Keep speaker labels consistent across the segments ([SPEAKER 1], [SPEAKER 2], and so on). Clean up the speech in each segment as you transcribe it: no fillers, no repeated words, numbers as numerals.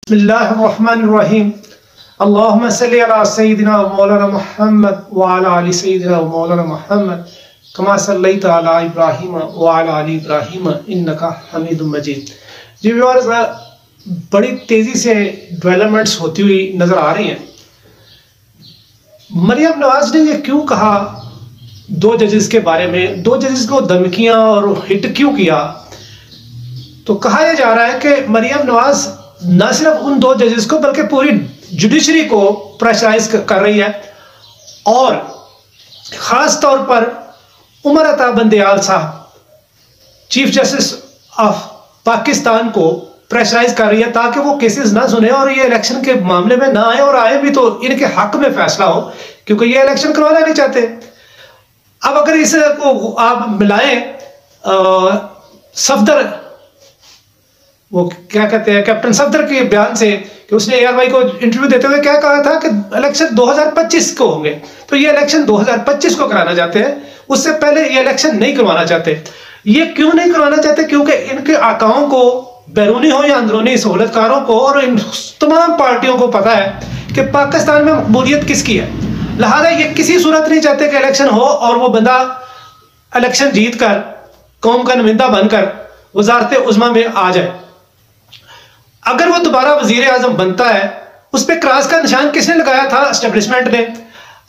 [SPEAKER 1] बिस्मिल्लाहिर्रहमानिर्रहीम। अल्लाहुम्मा सल्लि अला सय्यिदिना व मौलाना मुहम्मद व अला आलि सय्यिदिना व मौलाना मुहम्मद कमा सल्लैता अला इब्राहीम व अला आलि इब्राहीम इन्नका हमीदुम मजीद। जी व्यूअर्स, बड़ी तेजी से डेवलपमेंट्स होती हुई नजर आ रही हैं। मरियम नवाज ने ये क्यों कहा दो जजेस के बारे में, दो जजेस को धमकियां और हिट क्यों किया? तो कहा यह जा रहा है कि मरियम नवाज न सिर्फ उन दो जजेस को बल्कि पूरी जुडिशरी को प्रेशराइज कर रही है और खास तौर पर उमर अता बंदयाल साहब चीफ जस्टिस ऑफ पाकिस्तान को प्रेशराइज कर रही है ताकि वो केसेस ना सुने और ये इलेक्शन के मामले में ना आए, और आए भी तो इनके हक में फैसला हो, क्योंकि ये इलेक्शन करवाना नहीं चाहते। अब अगर इसको आप मिलाएं सफदर, वो क्या कहते हैं, कैप्टन सफदर के बयान से कि उसने ARY को इंटरव्यू देते हुए क्या कहा था कि इलेक्शन 2025 को होंगे, तो ये इलेक्शन 2025 को कराना चाहते हैं, उससे पहले ये इलेक्शन नहीं करवाना चाहते। ये क्यों नहीं करवाना चाहते? क्योंकि इनके आकाओं को, बैरूनी हो या अंदरूनी सहूलतकारों को और इन तमाम पार्टियों को पता है कि पाकिस्तान में मकबूलियत किसकी है। लिहाजा ये किसी सूरत नहीं चाहते कि इलेक्शन हो और वो बंदा इलेक्शन जीत कर कौम का नुमाइंदा बनकर वजारत उज़्मा में आ जाए। अगर वो दोबारा वजीर आजम बनता है, उस पर क्रॉस का निशान किसने लगाया था? एस्टेब्लिशमेंट ने।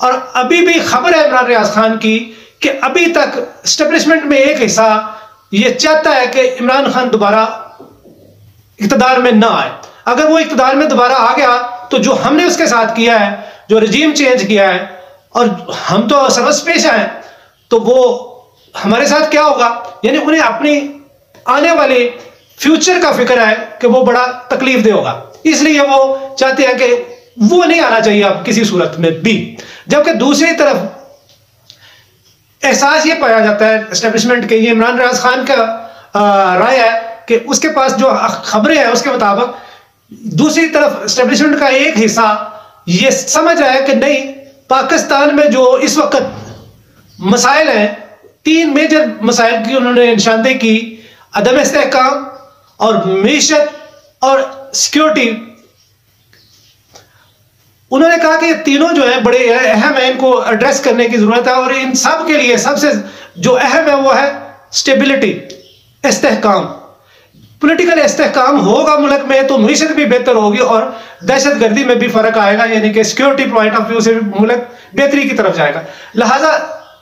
[SPEAKER 1] और अभी भी खबर है इमरान रियाज खान की कि अभी तक एस्टेब्लिशमेंट में एक हिस्सा ये चाहता है कि इमरान खान दोबारा इक़्तिदार में ना आए। अगर वो इक़्तिदार में दोबारा आ गया तो जो हमने उसके साथ किया है, जो रजीम चेंज किया है, और हम तो सर्वस्पेश हैं, तो वो हमारे साथ क्या होगा? यानी उन्हें अपनी आने वाले फ्यूचर का फिक्र है कि वो बड़ा तकलीफ दे होगा, इसलिए वो चाहते हैं कि वो नहीं आना चाहिए अब किसी सूरत में भी। जबकि दूसरी तरफ एहसास ये पाया जाता है एस्टेब्लिशमेंट के, ये इमरान रियाज खान का राय है कि उसके पास जो खबरें हैं उसके मुताबिक दूसरी तरफ एस्टेब्लिशमेंट का एक हिस्सा ये समझ रहा है कि नहीं, पाकिस्तान में जो इस वक्त मसाइल हैं, तीन मेजर मसाइल की उन्होंने निशानदेही की, अदम इस्तेहकाम और मईशत और सिक्योरिटी। उन्होंने कहा कि ये तीनों जो है बड़े अहम है, इनको एड्रेस करने की जरूरत है, और इन सब के लिए सबसे जो अहम है वो है स्टेबिलिटी, इस्तेहकाम। पॉलिटिकल इस्तेहकाम होगा मुल्क में तो मईशत भी बेहतर होगी और दहशतगर्दी में भी फर्क आएगा, यानी कि सिक्योरिटी पॉइंट ऑफ व्यू से भी मुल्क बेहतरी की तरफ जाएगा। लिहाजा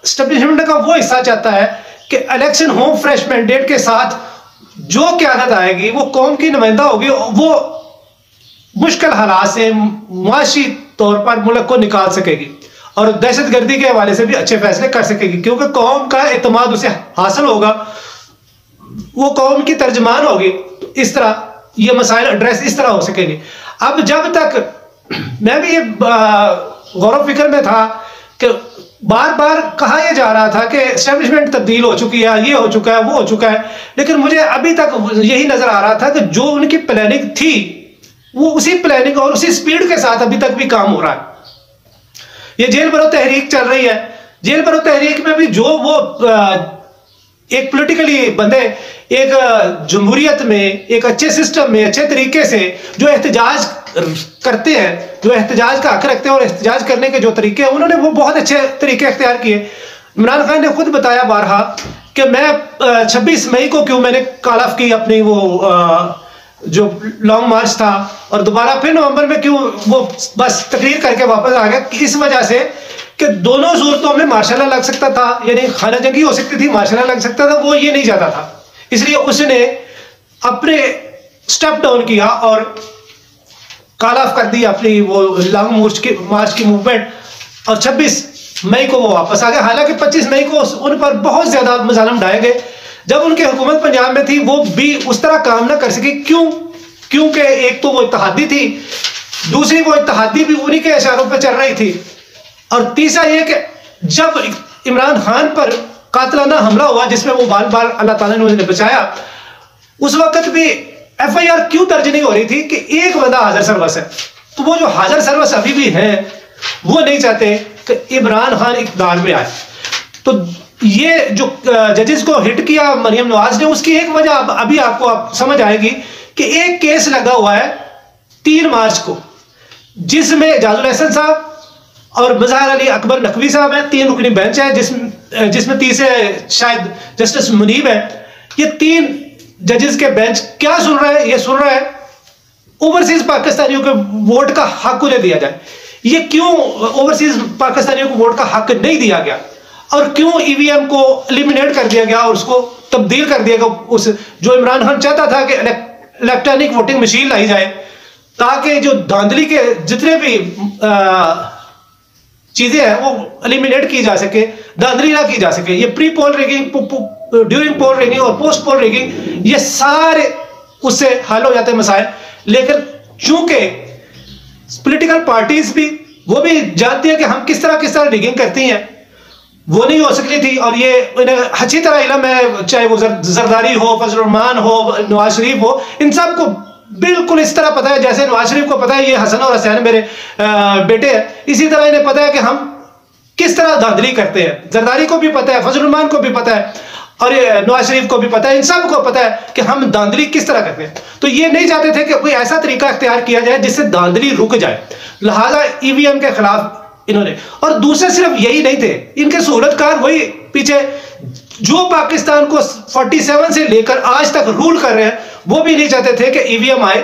[SPEAKER 1] एस्टेब्लिशमेंट का वो हिस्सा चाहता है कि इलेक्शन हो फ्रेश मैंडेट के साथ, जो क़यादत आएगी वो कौम की नुमाइंदा होगी, वो मुश्किल हालात से मुआशी तौर पर मुल्क को निकाल सकेगी और दहशतगर्दी के हवाले से भी अच्छे फैसले कर सकेगी, क्योंकि कौम का एतमाद उसे हासिल होगा, वो कौम की तर्जमान होगी। तो इस तरह ये मसाइल एड्रेस इस तरह हो सकेंगे। अब जब तक मैं भी ये गौर फिक्र में था कि बार बार कहा यह जा रहा था कि एस्टेब्लिशमेंट तब्दील हो चुकी है, ये हो चुका है, वो हो चुका है, लेकिन मुझे अभी तक यही नजर आ रहा था कि जो उनकी प्लानिंग थी वो उसी प्लानिंग और उसी स्पीड के साथ अभी तक भी काम हो रहा है। ये जेल भरो तहरीक चल रही है, जेल भरो तहरीक में भी जो वो एक पॉलिटिकली बंदे एक जमहूरियत में, एक अच्छे सिस्टम में, अच्छे तरीके से जो एहतजाज करते हैं, जो एहतजाज का हक रखते हैं और एहतजाज करने के जो तरीके हैं, उन्होंने वो बहुत अच्छे तरीके अख्तियार किए। इमरान खान ने खुद बताया बारहा कि मैं 26 मई को क्यों मैंने कॉल ऑफ की अपनी वो जो लॉन्ग मार्च था, और दोबारा फिर नवंबर में क्यों वो बस तकरीर करके वापस आ गया, इस वजह से कि दोनों सूरतों में मार्शल लॉ लग सकता था, यानी खाना जंगी हो सकती थी, मार्शल लॉ लग सकता था, वो ये नहीं चाहता था, इसलिए उसने अपने स्टेप डाउन किया और कॉल ऑफ कर दी अपनी वो लॉन्ग मार्च की मूवमेंट, और 26 मई को वो वापस आ गए। हालांकि 25 मई को उन पर बहुत ज्यादा मजालम ढाए गए। जब उनकी हुकूमत पंजाब में थी वो भी उस तरह काम ना कर सकी। क्योंकि एक तो वो इत्तेहादी थी, दूसरी वो इत्तेहादी भी उन्हीं के इशारों पर चल रही थी, और तीसरा ये कि जब इमरान खान पर कातलाना हमला हुआ जिसमें वो बार बार अल्लाह ताला ने उन्हें बचाया, उस वक्त भी FIR क्यों दर्ज नहीं हो रही थी कि एक बंदा हाजिर सर्वस है। तो वो जो हाजिर सर्वस अभी भी हैं वो नहीं चाहते कि इमरान खान इक़्तिदार में आए। तो ये जो जजेस को हिट किया मरियम नवाज ने, उसकी एक वजह अभी आपको समझ आएगी कि एक केस लगा हुआ है 3 मार्च को, जिसमें एजाजुल अहसन साहब और मज़हर अली अकबर नकवी साहब हैं, 3 रुकनी बेंच है, जिसमें तीसरे शायद जस्टिस मुनीब है। ये 3 जजेस के बेंच क्या सुन रहा है? ये सुन रहा है ओवरसीज पाकिस्तानियों के वोट का हक उन्हें दिया जाए। ये क्यों ओवरसीज पाकिस्तानियों को वोट का हक नहीं दिया गया, और क्यों ईवीएम को एलिमिनेट कर दिया गया और उसको तब्दील कर दिया गया, उस जो इमरान खान चाहता था कि इलेक्ट्रॉनिक वोटिंग मशीन लाई जाए, ताकि जो धांधली के जितने भी चीजें हैं वो एलिमिनेट की जा सके, धांधली ना की जा सके। ये pre poll rigging, during poll rigging और पोस्ट पोल रिगिंग, ये सारे उससे हल हो जाते हैं मसाइल। लेकिन चूंकि पॉलिटिकल पार्टीज भी वो भी जानती है कि हम किस तरह रिगिंग करती हैं, वो नहीं हो सकती थी। और ये इन्हें अच्छी तरह इल्म है, चाहे वो जरदारी हो, फजल रहमान हो, नवाज शरीफ हो, इन सब को बिल्कुल इस तरह पता है जैसे नवाज शरीफ को पता है ये हसन और हुसैन मेरे बेटे हैं, इसी तरह इन्हें पता है कि हम किस तरह धांधली करते हैं। जरदारी को भी पता है, फजल रहमान को भी पता है, और ये नवाज शरीफ को भी पता है, इन सब को पता है कि हम धांधली किस तरह करते हैं। तो ये नहीं चाहते थे कि कोई ऐसा तरीका इख्तियार किया जाए जिससे धांधली रुक जाए, लिहाजा ईवीएम के खिलाफ इन्होंने। और दूसरे सिर्फ यही नहीं थे, इनके सूरतकार वही पीछे जो पाकिस्तान को 47 से लेकर आज तक रूल कर रहे हैं, वो भी नहीं चाहते थे कि ईवीएम आए।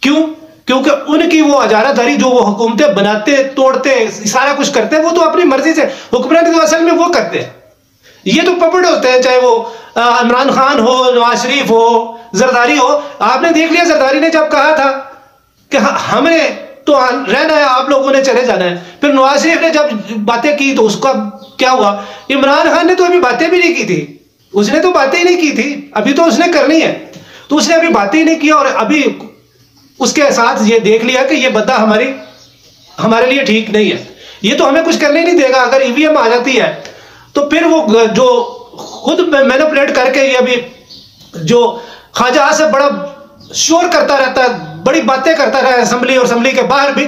[SPEAKER 1] क्यों? क्योंकि उनकी वो अजारादारी जो वो हुकूमतें बनाते, तोड़ते, सारा कुछ करते हैं, वो तो अपनी मर्जी से हुक्मरानी तो असल में वो करते हैं। ये तो पपड़ होते हैं, चाहे वो इमरान खान हो, नवाज शरीफ हो, जरदारी हो। आपने देख लिया जरदारी ने जब कहा था कि हमें तो रहना है, आप लोगों ने चले जाना है, फिर नवाज शरीफ ने जब बातें की तो उसका क्या हुआ? इमरान खान ने तो अभी बातें भी नहीं की थी, उसने तो बातें ही नहीं की थी, अभी तो उसने करनी है, तो उसने अभी बातें ही नहीं की। और अभी उसके साथ ये देख लिया कि ये बंदा हमारे लिए ठीक नहीं है, ये तो हमें कुछ करने नहीं देगा। अगर ईवीएम आ जाती है तो फिर वो जो खुद मैनिपुलेट करके ये अभी जो ख्वाजा से बड़ा शोर करता रहता है, बड़ी बातें करता रहा है असेंबली और असेंबली के बाहर भी,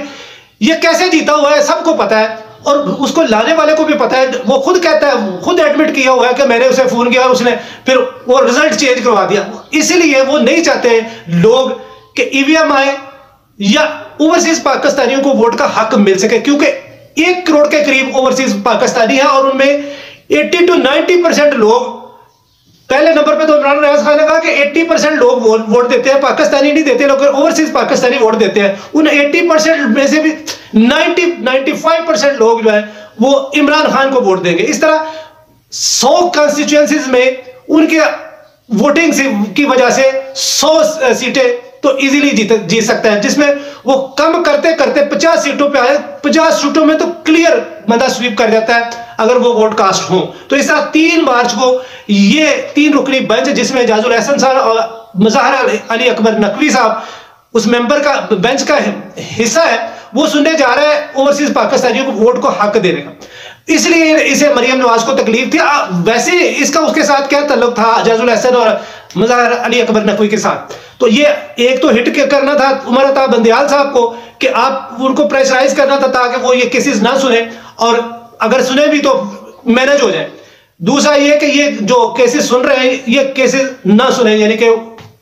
[SPEAKER 1] ये कैसे जीता हुआ है सबको पता है, और उसको लाने वाले को भी पता है। वो खुद कहता है, खुद एडमिट किया हुआ है कि मैंने उसे फोन किया और उसने फिर वो रिजल्ट चेंज करवा दिया। इसीलिए वो नहीं चाहते लोग कि ईवीएम आए या ओवरसीज पाकिस्तानियों को वोट का हक मिल सके, क्योंकि 1 करोड़ के करीब ओवरसीज पाकिस्तानी है और उनमें 80 to 90% लोग, पहले नंबर पे तो इमरान खान ने कहा कि 80% लोग वोट देते हैं, पाकिस्तानी नहीं देते लोग, ओवरसीज पाकिस्तानी वोट देते हैं। उन 80% में से भी 95% लोग जो है वो इमरान खान को वोट देंगे। इस तरह 100 कॉन्स्टिट्यूएंसीज में उनके वोटिंग की वजह से 100 सीटें तो इजीली जीत सकता है, जिसमें वो कम करते करते 50 सीटों पे आए। 50 सीटों में तो क्लियर बंदा स्वीप कर जाता है अगर वो वोट कास्ट हो। तो इस तरह 3 मार्च को ये 3 रुकनी बेंच, जिसमें एजाजुल अहसन साहब और मज़हर अली अकबर नकवी साहब उस मेंबर का बेंच का हिस्सा है, वो सुनने जा रहा है ओवरसीज पाकिस्तानियों को वोट को हक देने का। इसलिए इसे मरियम नवाज को तकलीफ थी। वैसे इसका उसके साथ क्या ताल्लुक था एजाजुल अहसन और मज़हर अली अकबर नकवी के साथ? तो ये एक तो हिट करना था उमर अता बंदियाल साहब को कि आप उनको प्रेशराइज करना था ताकि वो ये केसेस ना सुने, और अगर सुने भी तो मैनेज हो जाए। दूसरा ये कि ये जो केसेस सुन रहे हैं ये केसेस ना सुने, यानी कि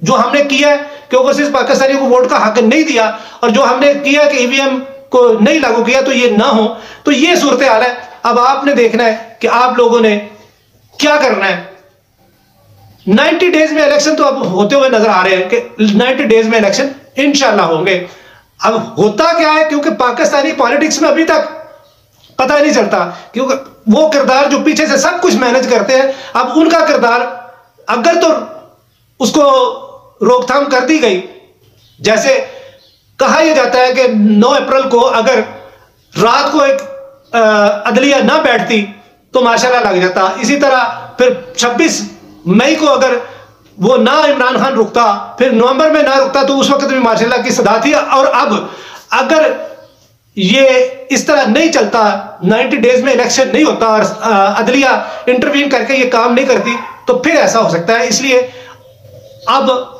[SPEAKER 1] जो हमने किया है कि ओवरसीज पाकिस्तानियों को वोट का हक नहीं दिया और जो हमने किया कि ईवीएम को नहीं लागू किया, तो ये ना हो। तो ये सूरत हाल है। अब आपने देखना है कि आप लोगों ने क्या करना है। 90 डेज में इलेक्शन तो अब होते हुए नजर आ रहे हैं कि 90 डेज में इलेक्शन इंशाल्लाह होंगे। अब होता क्या है, क्योंकि पाकिस्तानी पॉलिटिक्स में अभी तक पता नहीं चलता, क्योंकि वो किरदार जो पीछे से सब कुछ मैनेज करते हैं, अब उनका किरदार अगर तो उसको रोकथाम कर दी गई, जैसे कहा यह जाता है कि 9 अप्रैल को अगर रात को एक अदलिया ना बैठती तो माशाल्लाह लग जाता। इसी तरह फिर 26 मई को अगर वो ना इमरान खान रुकता, फिर नवंबर में ना रुकता, तो उस वक्त भी माशाल्लाह की सदा थी। और अब अगर ये इस तरह नहीं चलता, 90 डेज में इलेक्शन नहीं होता और अदलिया इंटरवीन करके ये काम नहीं करती, तो फिर ऐसा हो सकता है। इसलिए अब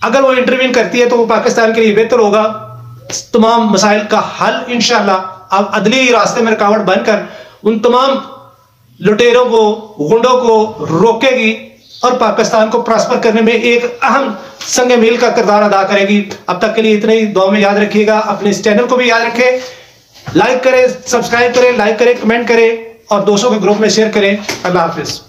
[SPEAKER 1] अगर वो इंटरवीन करती है तो वो पाकिस्तान के लिए बेहतर होगा। तमाम मसाइल का हल इंशाल्लाह अब अदली रास्ते में रुकावट बनकर उन तमाम लुटेरों को, गुंडों को रोकेगी। और पाकिस्तान को प्रॉस्पर करने में एक अहम संग मील का किरदार अदा करेगी। अब तक के लिए इतना ही, दुआ में याद रखिएगा। अपने इस चैनल को भी याद रखें, लाइक करें, सब्सक्राइब करें, लाइक करें, कमेंट करें और दोस्तों के ग्रुप में शेयर करें। अल्लाह हाफिज।